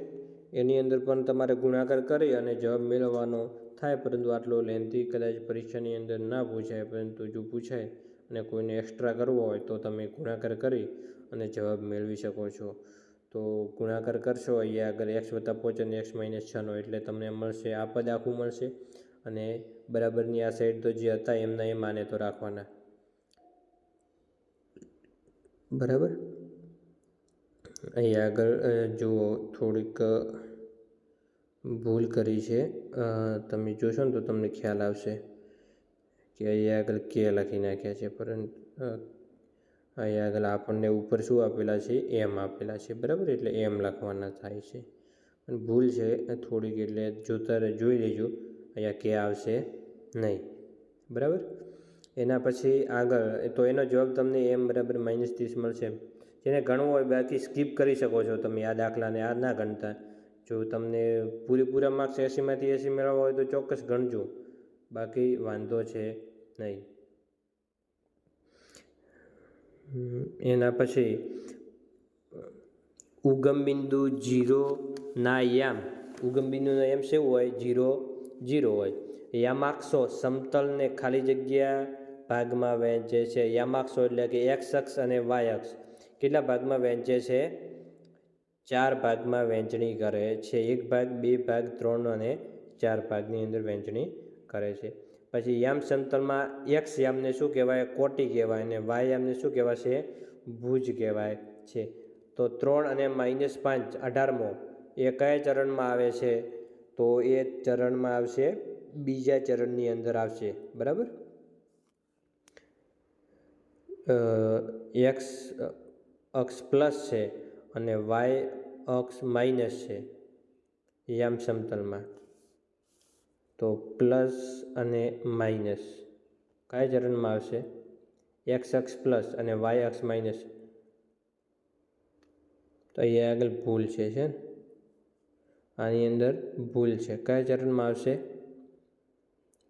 એની અંદર પણ તમારે ગુણાકાર કરી અને જવાબ મેળવવાનો થાય, પરંતુ આટલો લેન્થી કદાચ પરીક્ષાની અંદર ના પૂછાય. પરંતુ જો પૂછાય અને કોઈને એક્સ્ટ્રા કરવો હોય તો તમે ગુણાકાર કરી અને જવાબ મેળવી શકો છો. તો ગુણાકાર કરશો અહીંયા આગળ x + 5 અને x - 6 એટલે તમને મળશે આ પદ આખું મળશે અને બરાબરની આ સાઈડ તો જે હતા એમના એમ આને તો રાખવાના. બરાબર. અહીંયા આગળ જુઓ થોડીક ભૂલ કરી છે, તમે જોશો ને તો તમને ખ્યાલ આવશે કે અહીંયા આગળ k લખી નાખ્યા છે, પરંતુ અહીંયા આગળ આપણને ઉપર શું આપેલા છે? m આપેલા છે. બરાબર. એટલે m લખવાના થાય છે. પણ ભૂલ છે થોડીક, એટલે જોઈ લેજો, અહીંયા k આવશે નહીં. બરાબર. એના પછી આગળ તો એનો જવાબ તમને m બરાબર -30 મળશે. જેને ગણવો હોય બાકી સ્કીપ કરી શકો છો તમે આ દાખલાને, આ ના ગણતા. જો તમને પૂરેપૂરા માર્ક્સ 80માંથી 80 મેળવવા હોય તો ચોક્કસ ગણજો, બાકી વાંધો છે નહીં. એના પછી ઉગમ બિંદુ 0ના યામ. ઉગમ બિંદુનો યામ શું હોય? 0, 0 હોય. યામાક્ષો સમતલને ખાલી જગ્યા ભાગમાં વહેંચે છે. યામાક્ષો એટલે કે x અક્ષ અને y અક્ષ કેટલા ભાગમાં વહેંચે છે? 4 ભાગમાં વહેંચણી કરે છે. 1 ભાગ, 2 ભાગ, 3 અને 4 ભાગની અંદર વહેંચણી કરે છે. પછી યામ સમતલમાં x યામને શું કહેવાય? કોટી કહેવાય, અને y યામને શું કહેવાશે? ભુજ કહેવાય છે. તો 3 અને -5 18મો એ કયા ચરણમાં આવે છે? તો એ ચરણમાં આવશે, બીજા ચરણની અંદર આવશે. બરાબર. x અક્ષ પ્લસ છે અને y અક્ષ માઇનસ છે યામ સમતલમાં. તો પ્લસ અને માઇનસ કયા ચરણમાં આવશે? x અક્ષ પ્લસ અને y અક્ષ માઇનસ. તો અહીંયા આગળ ભૂલ છે ને, આની અંદર ભૂલ છે. કયા ચરણમાં આવશે?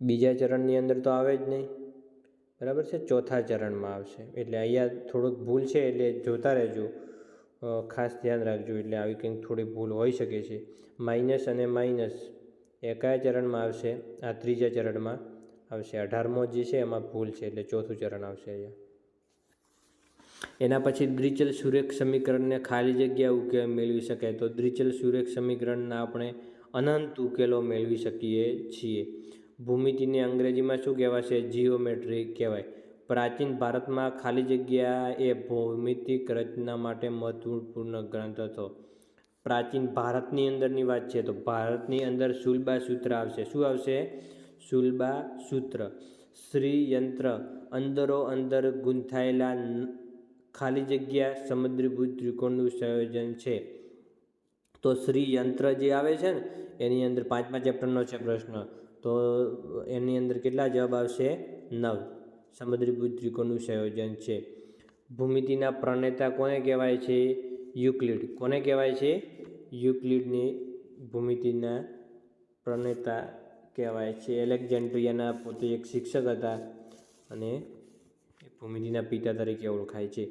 બીજા ચરણની અંદર તો આવે જ નહીં. બરાબર છે. ચોથા ચરણમાં આવશે. એટલે અહીંયા થોડુંક ભૂલ છે, એટલે જોતા રહેજો, ખાસ ધ્યાન રાખજો. એટલે આવી કંઈક થોડી ભૂલ હોઈ શકે છે. માઇનસ અને માઇનસ એ કયા ચરણમાં આવશે? આ ત્રીજા ચરણમાં આવશે. 18મો જે છે એમાં ભૂલ છે, એટલે ચોથું ચરણ આવશે અહીંયા. એના પછી દ્વિચલ સુરેખ સમીકરણને ખાલી જગ્યા ઉકેલ મેળવી શકાય. તો દ્વિચલ સુરેખ સમીકરણના આપણે અનંત ઉકેલો મેળવી શકીએ છીએ. ભૂમિતિને અંગ્રેજીમાં શું કહેવાશે? જીઓમેટ્રી કહેવાય. પ્રાચીન ભારતમાં ખાલી જગ્યા એ ભૌમિતિક રચના માટે મહત્વપૂર્ણ ગ્રંથ હતો. પ્રાચીન ભારતની અંદરની વાત છે તો ભારતની અંદર શુલ્બા સૂત્ર આવશે. શું આવશે? શુલ્બા સૂત્ર. શ્રીયંત્ર અંદરો અંદર ગૂંથાયેલા ખાલી જગ્યા સમુદ્રીભૂત ત્રિકોણનું સંયોજન છે. તો શ્રીયંત્ર જે આવે છે ને એની અંદર 5મા ચેપ્ટરનો છે પ્રશ્ન. તો એની અંદર કેટલા જવાબ આવશે? 9. સમુદ્રીભૂત ત્રિકોણનું સંયોજન છે. ભૂમિતિના પ્રણેતા કોને કહેવાય છે? યુક્લિડ. કોને કહેવાય છે? યુક્લિડની ભૂમિતિના પ્રણેતા કહેવાય છે. એલેક્ઝાન્ડ્રિયાના પોતે એક શિક્ષક હતા અને ભૂમિતિના પિતા તરીકે ઓળખાય છે.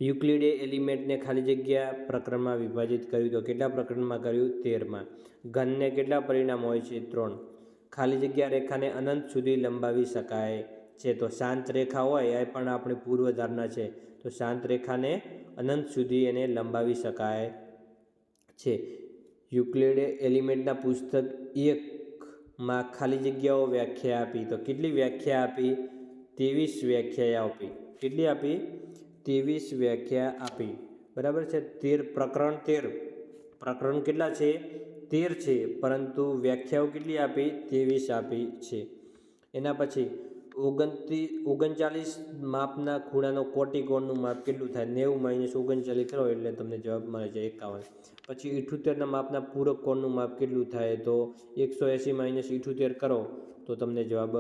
યુક્લિડે એલિમેન્ટને ખાલી જગ્યા પ્રકરણમાં વિભાજિત કર્યું. તો કેટલા પ્રકરણમાં કર્યું? 13માં. ઘનને કેટલા પરિણામ હોય છે? 3. ખાલી જગ્યા રેખાને અનંત સુધી લંબાવી શકાય છે. તો શાંત રેખા હોય એ પણ આપણી પૂર્વધારણા છે. તો શાંત રેખાને અનંત સુધી એને લંબાવી શકાય છે. યુક્લિડે એલિમેન્ટના પુસ્તક 1માં ખાલી જગ્યાઓ વ્યાખ્યા આપી. તો કેટલી વ્યાખ્યા આપી? 23 વ્યાખ્યા આપી. કેટલી આપી? 23 વ્યાખ્યા આપી. બરાબર છે. 13 પ્રકરણ કેટલા છે? 13 છે, પરંતુ વ્યાખ્યાઓ કેટલી આપી? 23 આપી છે. એના પછી 39 માપના ખૂણાનો કોટિકોણનું માપ કેટલું થાય? 90 - 39 કરો એટલે તમને જવાબ મળે છે 51. પછી 78ના માપના પૂરક કોણનું માપ કેટલું થાય? તો 180 - 78 કરો તો તમને જવાબ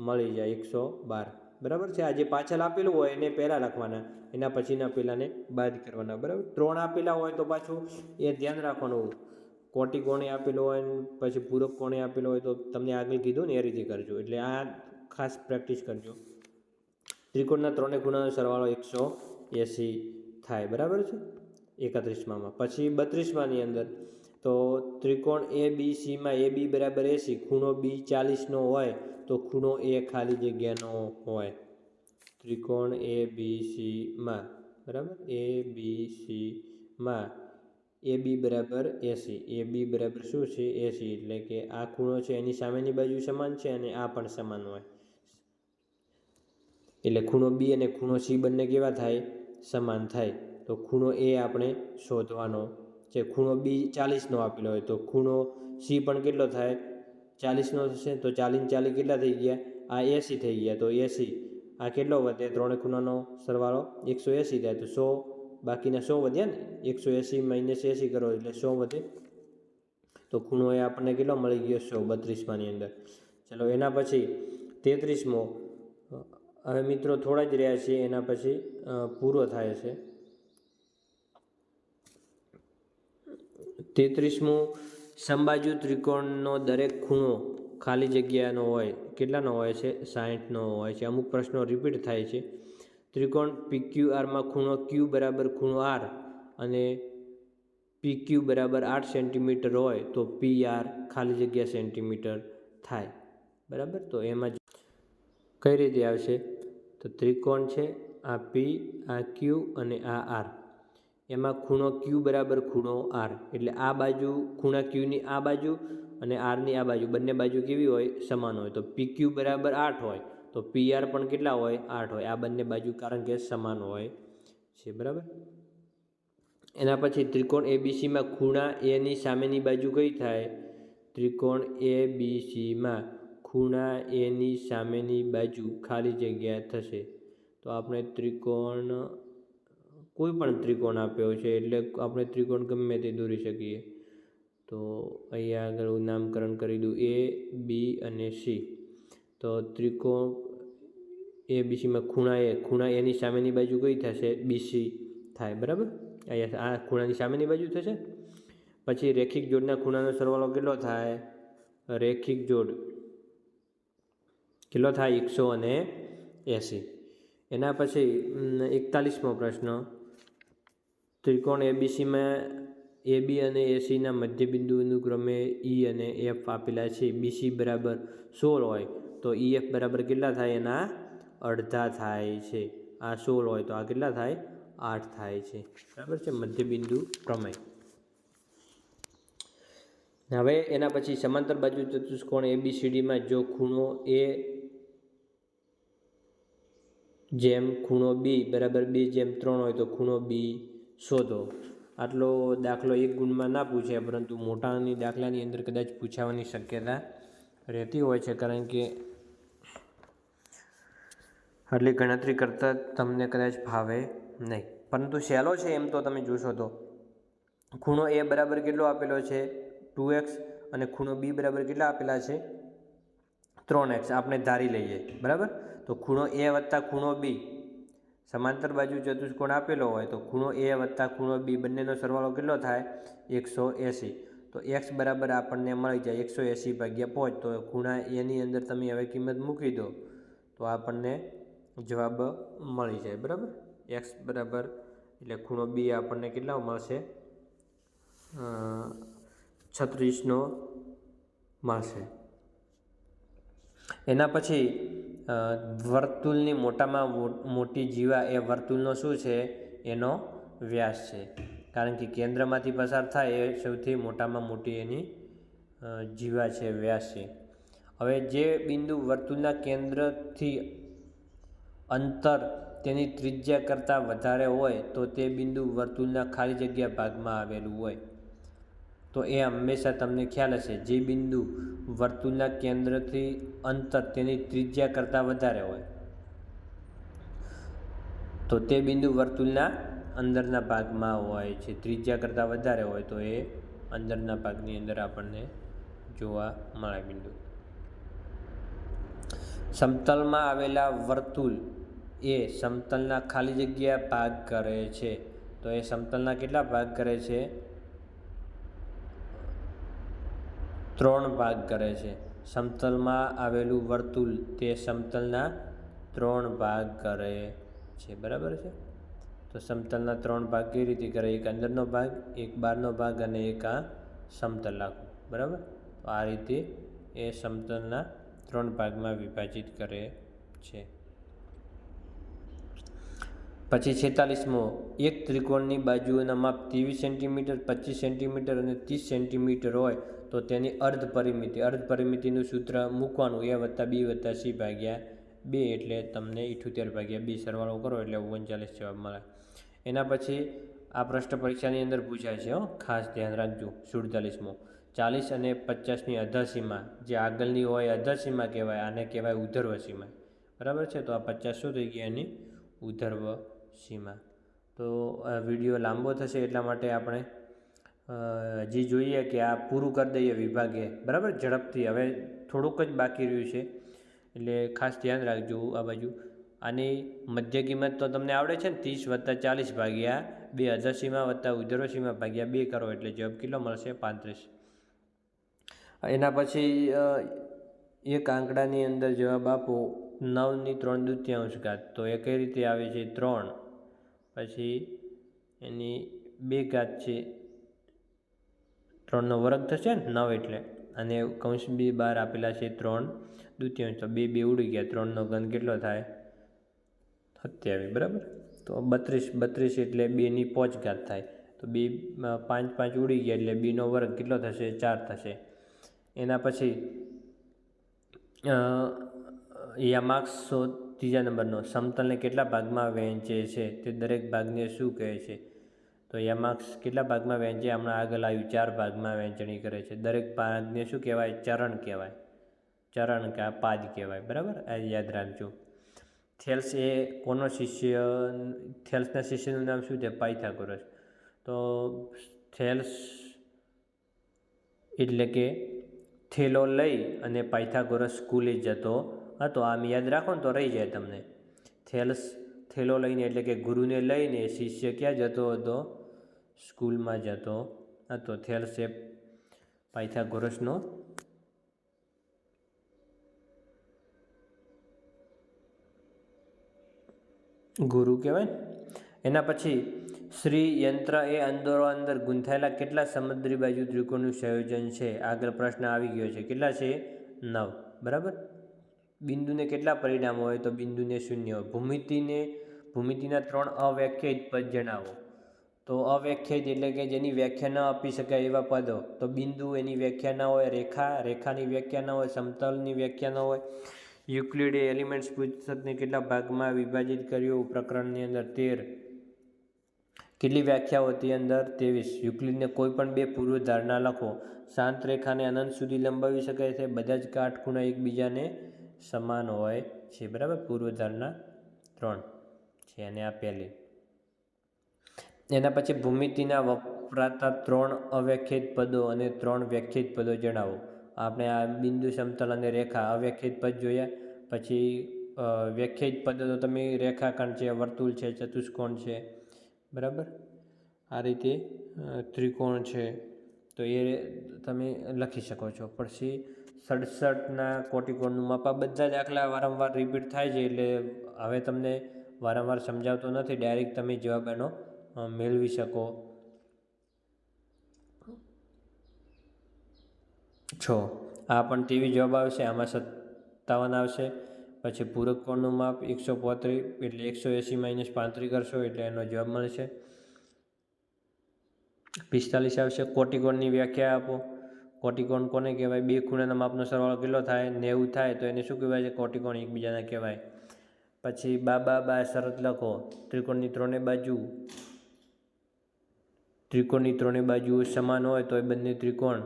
મળી જાય 112. બરાબર છે. આ જે પાછળ આપેલું હોય એને પહેલાં લખવાના, એના પછીના પહેલાંને બાદ કરવાના. બરાબર. 3 આપેલા હોય તો પાછું એ ધ્યાન રાખવાનું. કોટિકોણે આપેલો હોય પછી પૂરક કોણે આપેલો હોય તો તમને આગળ કીધું ને એ રીતે કરજો. એટલે આ ખાસ પ્રેક્ટિસ કરજો. ત્રિકોણના 3 ખૂણાનો સરવાળો 180 થાય. બરાબર છે. 31માં. પછી 32માની અંદર તો ત્રિકોણ ABCમાં AB બરાબર 80, ખૂણો B 40નો હોય તો ખૂણો A ખાલી જગ્યાનો હોય. ત્રિકોણ ABCમાં બરાબર ABCમાં AB બરાબર 80. AB બરાબર શું છે? 80. એટલે કે આ ખૂણો છે એની સામેની બાજુ સમાન છે અને આ પણ સમાન હોય. એટલે ખૂણો B અને ખૂણો C બંને કેવા થાય? સમાન થાય. તો ખૂણો A આપણે શોધવાનો છે. ખૂણો B 40નો આપેલો હોય તો ખૂણો C પણ કેટલો થાય? 40નો થશે. તો 40 - 40 કેટલા થઈ ગયા? આ 80 થઈ ગયા. તો 80 આ કેટલો વધે? 3 ખૂણાનો સરવાળો 180 થાય. તો 100 બાકીના 100 વધ્યા ને. 180 - 80 કરો એટલે 100 વધે. તો ખૂણો એ આપણને કેટલો મળી ગયો? 100. 32માની અંદર. ચલો એના પછી 33મો. હવે મિત્રો થોડા જ રહ્યા છે, એના પછી પૂરો થાય છે. 33મું. સમબાજુ ત્રિકોણનો દરેક ખૂણો ખાલી જગ્યાનો હોય. કેટલાનો હોય છે? 60નો હોય છે. અમુક પ્રશ્નો રિપીટ થાય છે. ત્રિકોણ PQRમાં ખૂણો Q બરાબર ખૂણો R અને PQ બરાબર 8 સેન્ટીમીટર હોય તો PR ખાલી જગ્યા સેન્ટીમીટર થાય. બરાબર. તો એમાં કઈ રીતે આવશે? તો ત્રિકોણ છે આ P, આ Q અને આ R. એમાં ખૂણો Q બરાબર ખૂણો R. એટલે આ બાજુ ખૂણા Qની આ બાજુ અને Rની આ બાજુ બંને બાજુ કેવી હોય? સમાન હોય. તો PQ બરાબર 8 હોય તો PR પણ કેટલા હોય? 8 હોય. આ બંને બાજુ કારણ કે સમાન હોય છે. બરાબર. એના પછી ત્રિકોણ ABCમાં ખૂણા Aની સામેની બાજુ કઈ થાય? ત્રિકોણ ABCમાં ખૂણા Aની સામેની બાજુ ખાલી જગ્યા થશે. તો આપણે ત્રિકોણ કોઈ પણ ત્રિકોણ આપ્યો છે એટલે આપણે ત્રિકોણ ગમે તે દોરી શકીએ. તો અહીંયા આગળ હું નામકરણ કરી દઉં A, B અને C. તો ત્રિકોણ ABCમાં ખૂણા એની સામેની બાજુ કઈ થશે? BC થાય. બરાબર. અહીંયા આ ખૂણાની સામેની બાજુ થશે. પછી રેખિક જોડના ખૂણાનો સરવાળો કેટલો થાય? રેખિક જોડ કેટલો થાય? 180. એના પછી 41મો પ્રશ્ન. ત્રિકોણ ABCમાં AB અને ACના મધ્યબિંદુ અનુક્રમે E અને F આપેલા છે. BC બરાબર 16 હોય તો EF બરાબર કેટલા થાય? એના અડધા થાય છે. આ 16 હોય તો આ કેટલા થાય? 8 થાય છે. બરાબર છે. મધ્યબિંદુ પ્રમેય. હવે એના પછી સમાંતર બાજુ ચતુષ્કોણ ABCDમાં જો ખૂણો A જેમ ખૂણો B બરાબર 2/3 હોય તો ખૂણો B શોધો. આટલો દાખલો 1 ગુણમાં ના પૂછે, પરંતુ મોટાની દાખલાની અંદર કદાચ પૂછાવાની શક્યતા રહેતી હોય છે, કારણ કે આટલી ગણતરી કરતાં તમને કદાચ ફાવે નહીં. પરંતુ સહેલો છે એમ તો તમે જોશો તો ખૂણો એ બરાબર કેટલો આપેલો છે 2x અને ખૂણો બી બરાબર કેટલા આપેલા છે 3x. આપણે ધારી લઈએ, બરાબર. તો ખૂણો એ વત્તા ખૂણો બી સમાંતર બાજુ ચતુષ્કોણ આપેલો હોય તો ખૂણો એ વત્તા ખૂણો બી બંનેનો સરવાળો કેટલો થાય 180. તો x બરાબર આપણને મળી જાય 180/5. તો ખૂણા એની અંદર તમે હવે કિંમત મૂકી દો તો આપણને જવાબ મળી જાય, બરાબર. x બરાબર એટલે ખૂણો બી આપણને કેટલા મળશે 36 મળશે. એના પછી વર્તુળની મોટામાં મોટી જીવા એ વર્તુળનો શું છે એનો વ્યાસ છે, કારણ કે કેન્દ્રમાંથી પસાર થાય એ સૌથી મોટામાં મોટી એની જીવા છે, વ્યાસ છે. હવે જે બિંદુ વર્તુળના કેન્દ્રથી અંતર તેની ત્રિજ્યા કરતાં વધારે હોય તો તે બિંદુ વર્તુળના ખાલી જગ્યા ભાગમાં આવેલું હોય. તો એ હંમેશા તમને ખ્યાલ હશે, જે બિંદુ વર્તુળના કેન્દ્રથી અંતર તેની ત્રિજ્યા કરતાં વધારે હોય તો તે બિંદુ વર્તુળના અંદરના ભાગમાં હોય છે. ત્રિજ્યા કરતાં વધારે હોય તો એ અંદરના ભાગની અંદર આપણને જોવા મળે બિંદુ. સમતલમાં આવેલા વર્તુળ એ સમતલના ખાલી જગ્યા ભાગ કરે છે. તો એ સમતલના કેટલા ભાગ કરે છે 3 ભાગ કરે છે. સમતલમાં આવેલું વર્તુળ તે સમતલના 3 ભાગ કરે છે, બરાબર છે. તો સમતલના 3 ભાગ કેવી રીતે કરે, એક અંદરનો ભાગ, એક બહારનો ભાગ અને એક આ સમતલ આખું, બરાબર. તો આ રીતે એ સમતલના 3 ભાગમાં વિભાજિત કરે છે. પછી 46મો, એક ત્રિકોણની બાજુઓના માપ 23 સેન્ટીમીટર, 25 સેન્ટીમીટર અને 30 સેન્ટીમીટર હોય તો તેની અર્ધ પરિમિતિનું સૂત્ર મૂકવાનું a વત્તા b વત્તા c ભાગ્યા 2 એટલે તમને 78/2 સરવાળો કરો એટલે 39 જવાબ મળે. એના પછી આ પ્રશ્ન પરીક્ષાની અંદર પૂછાય છે, ખાસ ધ્યાન રાખજો. 47મો, 40 અને 50ની અધસીમા, જે આગળની હોય અધસીમા કહેવાય, આને કહેવાય ઉધર્વ સીમા, બરાબર છે. તો આ 50 શું થઈ ગયા એની ઉધર્વ સીમા. તો વિડીયો લાંબો થશે એટલા માટે આપણે હજી જોઈએ કે આ પૂરું કરી દઈએ વિભાગે, બરાબર, ઝડપથી. હવે થોડુંક જ બાકી રહ્યું છે એટલે ખાસ ધ્યાન રાખજો આ બાજુ. આની મધ્ય કિંમત તો તમને આવડે છે ને, 30 + 40/2 અધસીમા વત્તા ઉધર્વસીમા ભાગ્યા 2 કરો એટલે જવાબ કેટલો મળશે 35. એના પછી એક આંકડાની અંદર જવાબ આપો 9/3/2. તો એ કઈ રીતે આવે છે 3, પછી એની 2 ઘાત છે, 3નો વર્ગ થશે ને 9 એટલે, અને કૌંસ બી બહાર આપેલા છે 3/2. તો 2 ઉડી ગયા, 3નો ઘન કેટલો થાય 27, બરાબર. તો 32 એટલે 2ની 5 ઘાત થાય. તો 2 5 ઉડી ગયા એટલે 2નો વર્ગ કેટલો થશે 4 થશે. એના પછી યામાક્ષ ત્રીજા નંબરનો, સમતલને કેટલા ભાગમાં વહેંચે છે તે દરેક ભાગને શું કહે છે. તો યામાક્ષ કેટલા ભાગમાં વહેંચે, હમણાં આગળ આવ્યું 4 ભાગમાં વહેંચણી કરે છે. દરેક ભાગને શું કહેવાય ચરણ કહેવાય, ચરણ કે પાદ કહેવાય, બરાબર. આ યાદ રાખજો. થેલ્સ એ કોનો શિષ્ય, થેલ્સના શિષ્યનું નામ શું છે પાયથાગોરસ. તો થેલ્સ એટલે કે થેલો લઈ અને પાયથાગોરસ સ્કૂલે જતો હતો. આમ યાદ રાખો ને તો રહી જાય તમને. થેલો લઈને એટલે કે ગુરુને લઈને શિષ્ય ક્યાં જતો હતો, સ્કૂલમાં જતો હતો. થેલ્સ એ પાયથાગોરસનો ગુરુ કહેવાય ને. એના પછી શ્રી યંત્ર એ અંદરો અંદર ગૂંથાયેલા કેટલા સમુદ્રી બાજુ ત્રિકોણનું સંયોજન છે. આગળ પ્રશ્ન આવી ગયો છે, કેટલા છે 9, બરાબર. બિંદુને કેટલા પરિણામો હોય, તો બિંદુને 0 હોય. ભૂમિતિના 3 અવ્યાખ્યાયિત પદ જણાવો. તો અવ્યાખ્યાયિત એટલે કે જેની વ્યાખ્યા ન આપી શકાય એવા પદો. તો બિંદુ એની વ્યાખ્યા ન હોય, રેખાની વ્યાખ્યા ન હોય, સમતલની વ્યાખ્યા ન હોય. યુક્લિડે એલિમેન્ટ્સ પુસ્તકને કેટલા ભાગમાં વિભાજિત કર્યું, પ્રકરણની અંદર 13. કેટલી વ્યાખ્યાઓ હતી અંદર 23. યુક્લિડને કોઈ પણ બે પૂર્વધારણા લખો. શાંત રેખાને અનંત સુધી લંબાવી શકાય છે. બધા જ કાટખૂણા એકબીજાને સમાન હોય છે. બરાબર, પૂર્વધારણા 3 છે અને આ પહેલી. એના પછી ભૂમિતિના વપરાતા 3 અવ્યાખ્યાયિત પદો અને 3 વ્યાખ્યાયિત પદો જણાવો. આપણે આ બિંદુ, સમતલ અને રેખા અવ્યાખ્યાયિત પદ જોયા. પછી વ્યાખ્યાયિત પદો તો તમે રેખાખંડ છે, વર્તુળ છે, ચતુષ્કોણ છે, બરાબર, આ રીતે ત્રિકોણ છે, તો એ તમે લખી શકો છો. પછી 67ના કોટિકોણનું માપ. આ બધા દાખલા વારંવાર રિપીટ થાય છે એટલે હવે તમને વારંવાર સમજાવતો નથી, ડાયરેક્ટ તમે જવાબ એનો મેળવી શકો છો. આ પણ તેવી જવાબ આવશે, આમાં 57 આવશે. પછી પૂરક કોણનું માપ 135 એટલે 180 - 35 કરશો એટલે એનો જવાબ મળશે 45 આવશે. કોટિકોણની વ્યાખ્યા આપો. કોટિકોણ કોને કહેવાય? બે ખૂણાના માપનો સરવાળો કેટલો થાય? 90 થાય તો એને શું કહેવાય છે? કોટિકોણ એકબીજાના કહેવાય. પછી બા શરત લખો. ત્રિકોણની ત્રણેય બાજુઓ સમાન હોય તો એ બંને ત્રિકોણ,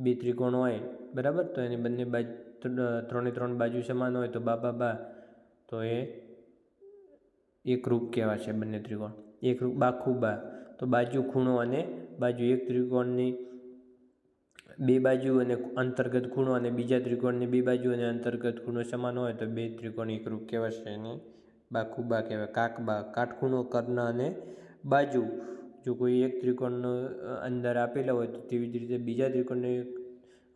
બે ત્રિકોણ હોય, બરાબર, તો એની બંને બાજુ ત્રણ બાજુ સમાન હોય તો બા તો એ એકરૂપ કહેવાશે બંને ત્રિકોણ. એકરૂપ બા તો બાજુ, ખૂણો અને બાજુ. એક ત્રિકોણની બે બાજુ અને અંતર્ગત ખૂણો અને બીજા ત્રિકોણની બે બાજુ અને અંતર્ગત ખૂણો સમાન હોય તો બે ત્રિકોણ એકરૂપ કહેવાશે. એને બા કહેવાય. કાટખૂણો, કર્ણ અને બાજુ. જો કોઈ એક ત્રિકોણનો અંદર આપેલા હોય તો તેવી જ રીતે બીજા ત્રિકોણની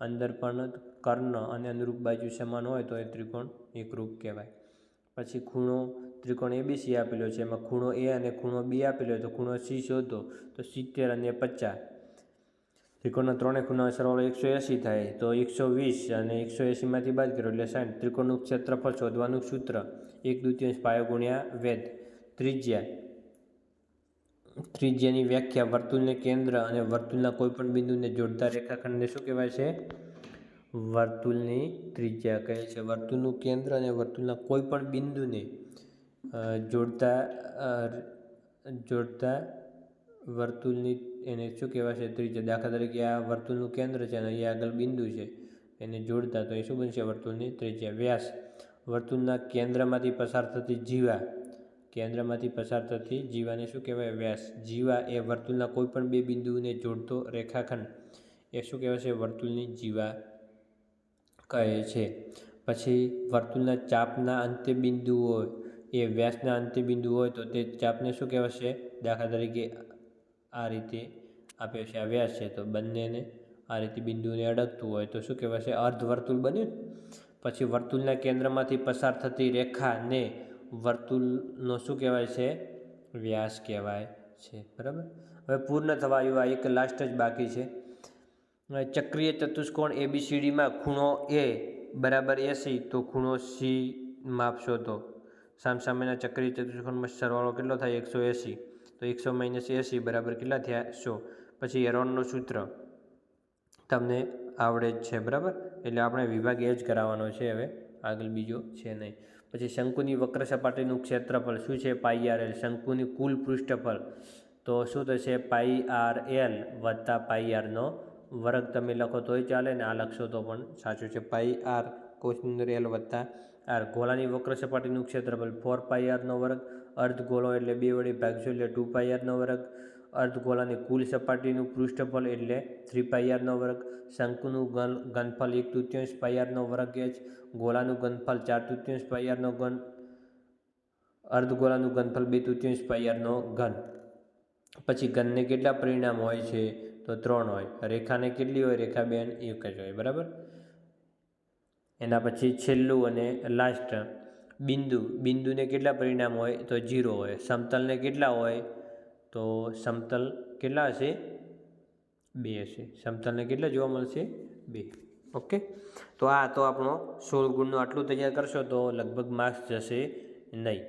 અંદર પણ કર્ણ અને અનુરૂપ બાજુ સમાન હોય તો એ ત્રિકોણ એકરૂપ કહેવાય. પછી ખૂણો, ત્રિકોણ ABC આપેલો છે, એમાં ખૂણો A અને ખૂણો B આપેલો હોય તો ખૂણો C શોધો તો 70 અને 50. ત્રિકોણના ત્રણેય ખૂણાનો સરવાળો 180 થાય તો 120 અને 180માંથી બાદ કરો એટલે 60. ત્રિકોણનું ક્ષેત્રફળ શોધવાનું સૂત્ર 1/2 પાયો ગુણ્યા વેધ. ત્રિજ્યાની વ્યાખ્યા. વર્તુળને કેન્દ્ર અને વર્તુળના કોઈપણ બિંદુને જોડતા રેખાખંડને શું કહેવાય છે? વર્તુળની ત્રિજ્યા કહે છે. વર્તુળનું કેન્દ્ર અને વર્તુળના કોઈપણ બિંદુને જોડતા વર્તુળની એને શું કહેવાય છે? ત્રિજ્યા. દાખલા તરીકે આ વર્તુળનું કેન્દ્ર છે અને અહીંયા આગળ બિંદુ છે, એને જોડતા તો એ શું બનશે? વર્તુળની ત્રિજ્યા. વ્યાસ. વર્તુળના કેન્દ્રમાંથી પસાર થતી જીવા. કેન્દ્રમાંથી પસાર થતી જીવાને શું કહેવાય? વ્યાસ. જીવા એ વર્તુળના કોઈપણ બે બિંદુને જોડતો રેખાખંડ એ શું કહેવાય છે? વર્તુળની જીવા કહે છે. પછી વર્તુળના ચાપના અંત્યબિંદુ હોય એ વ્યાસના અંત્યબિંદુ હોય તો તે ચાપને શું કહેવાશે? દાખલા તરીકે આ રીતે આપ્યો છે, આ વ્યાસ છે તો બંનેને આ રીતે બિંદુને અડકતું હોય તો શું કહેવાશે? અર્ધવર્તુળ બન્યું. પછી વર્તુળના કેન્દ્રમાંથી પસાર થતી રેખાને વર્તુળનો શું કહેવાય છે? વ્યાસ કહેવાય છે. બરાબર. હવે પૂર્ણ થવા આવ્યું, આ એક લાસ્ટ જ બાકી છે. ચક્રીય ચતુષ્કોણ ABCDમાં ખૂણો A બરાબર 80 તો ખૂણો C માપ શોધો. સામસામેના ચક્રીય ચતુષ્કોણમાં સરવાળો કેટલો થાય? 180 તો 100 - 80 બરાબર કેટલા થયા? 100. પછી હેરોનનું સૂત્ર તમને આવડે જ છે, બરાબર, એટલે આપણે વિભાગ એ જ કરાવવાનો છે, હવે આગળ બીજો છે નહીં. પછી શંકુની વક્ર સપાટીનું ક્ષેત્રફળ શું છે? πr/l. શંકુની કુલ પૃષ્ઠફળ તો શું થશે? πr/l વત્તા πr² તમે લખો તોય ચાલે ને આ લખશો તો પણ સાચું છે. πr cos⁻l વત્તા r. ગોળાની વક્ર સપાટીનું ક્ષેત્રફળ 4πr². અર્ધગોળો એટલે 2 વડે ભાગશો એટલે 2πr². અર્ધગોળાની કુલ સપાટીનું પૃષ્ઠફળ એટલે 3πr². શંકુનું ઘનફળ 1/2 πr². ગોળાનું ઘનફળ 4/2 πr². અર્ધગોળાનું ઘનફળ 2/2 πr². પછી ઘનને કેટલા પરિમાણ હોય છે? તો 3 હોય. રેખાને કેટલી હોય? રેખા બેન એક જ હોય. બરાબર. એના પછી છેલ્લું અને લાસ્ટ બિંદુને કેટલા પરિમાણ હોય? તો 0 હોય. સમતલને કેટલા હોય? તો સમતલ કેટલા હશે? 2 હશે. સમતલને કેટલા જોવા મળશે? 2. ઓકે. તો આ તો આપણો 16 ગુણનું આટલું તૈયાર કરશો તો લગભગ માર્ક્સ જશે નહીં.